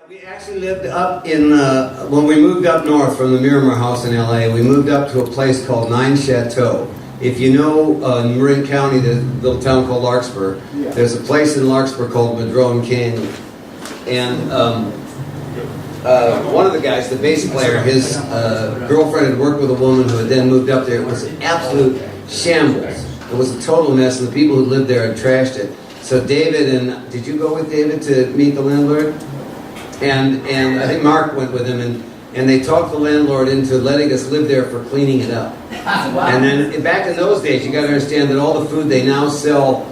We actually lived up in, when we moved up north from the Miramar house in LA, we moved up to a place called Nine Chateau. If you know in Marin County, there's a little town called Larkspur. Yeah. There's a place in Larkspur called Madrone Canyon. And one of the guys, the bass player, his girlfriend had worked with a woman who had then moved up there. It was an absolute shambles. It was a total mess, and the people who lived there had trashed it. So David and, did you go with David to meet the landlord? And I think Mark went with him, and they talked the landlord into letting us live there for cleaning it up. Wow. And then back in those days, you got to understand that all the food they now sell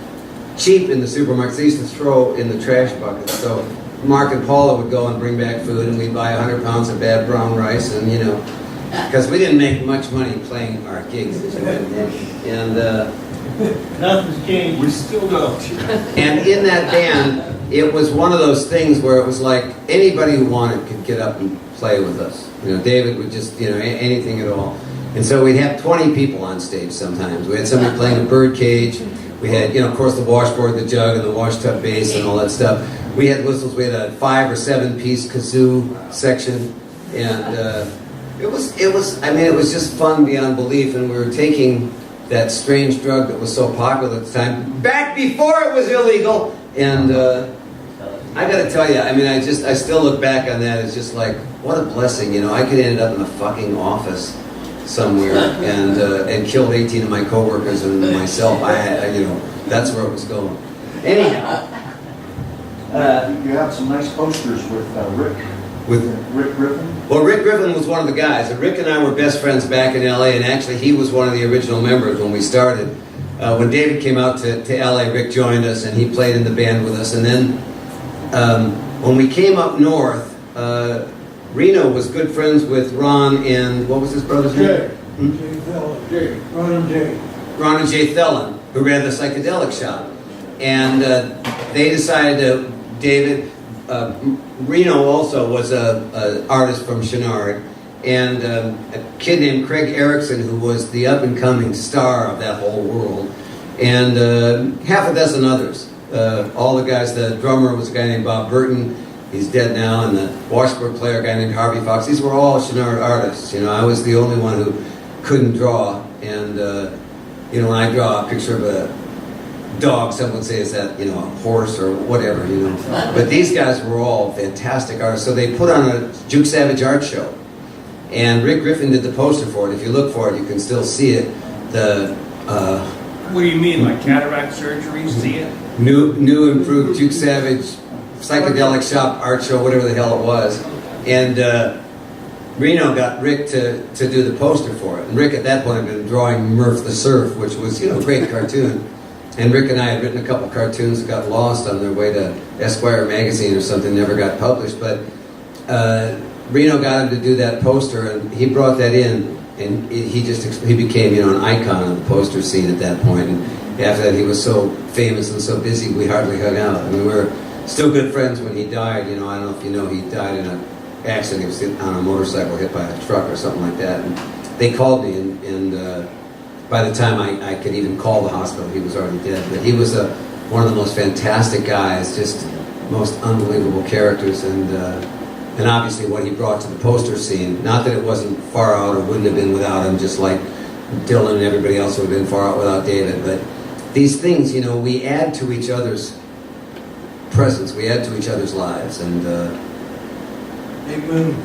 cheap in the supermarkets, they used to throw in the trash buckets. So Mark and Paula would go and bring back food, and we'd buy 100 pounds of bad brown rice, and you know, because we didn't make much money playing our gigs. And nothing's changed. We still don't. And in that band, it was one of those things where it was like anybody who wanted could get up and play with us. You know, David would just, you know, anything at all. And so we'd have 20 people on stage sometimes. We had somebody playing a bird cage. We had, you know, of course, the washboard, the jug, and the wash tub bass and all that stuff. We had whistles. We had a 5 or 7 piece kazoo section. And it was, I mean, it was just fun beyond belief. And we were taking that strange drug that was so popular at the time, back before it was illegal. And I got to tell you, I mean, I still look back on that as just like, what a blessing, you know. I could end up in a fucking office somewhere and killed 18 of my coworkers and myself. You know, that's where it was going. Anyhow, you have some nice posters with Rick. With Rick Griffin? Well, Rick Griffin was one of the guys. Rick and I were best friends back in LA, and actually he was one of the original members when we started. When David came out to LA, Rick joined us, and he played in the band with us. And then when we came up north, Reno was good friends with Ron and, what was his brother's name? Ron and Jay Thelen, who ran the psychedelic shop. And they decided to, David, Reno also was an artist from Chenard, and a kid named Craig Erickson, who was the up-and-coming star of that whole world, and half a dozen others. All the guys, the drummer was a guy named Bob Burton, he's dead now, and the washboard player, a guy named Harvey Fox. These were all Chenard artists. You know, I was the only one who couldn't draw, and you know, when I draw a picture of a dog, some would say is that, you know, a horse or whatever, you know. But these guys were all fantastic artists. So they put on a Jook Savage art show. And Rick Griffin did the poster for it. If you look for it, you can still see it. The what do you mean, like cataract surgery? See it? New improved Jook Savage psychedelic shop art show, whatever the hell it was. And Reno got Rick to do the poster for it. And Rick at that point had been drawing Murph the Surf, which was, you know, a great cartoon. And Rick and I had written a couple cartoons that got lost on their way to Esquire magazine or something, never got published. But Reno got him to do that poster, and he brought that in, and he became, you know, an icon of the poster scene at that point. And after that, he was so famous and so busy, we hardly hung out. I mean, we were still good friends when he died. You know, I don't know if you know, he died in an accident. He was on a motorcycle, hit by a truck or something like that. And they called me, and by the time I could even call the hospital, he was already dead. But he was one of the most fantastic guys, just most unbelievable characters, and obviously what he brought to the poster scene. Not that it wasn't far out or wouldn't have been without him, just like Dylan and everybody else would have been far out without David. But these things, you know, we add to each other's presence, we add to each other's lives, and Big moon.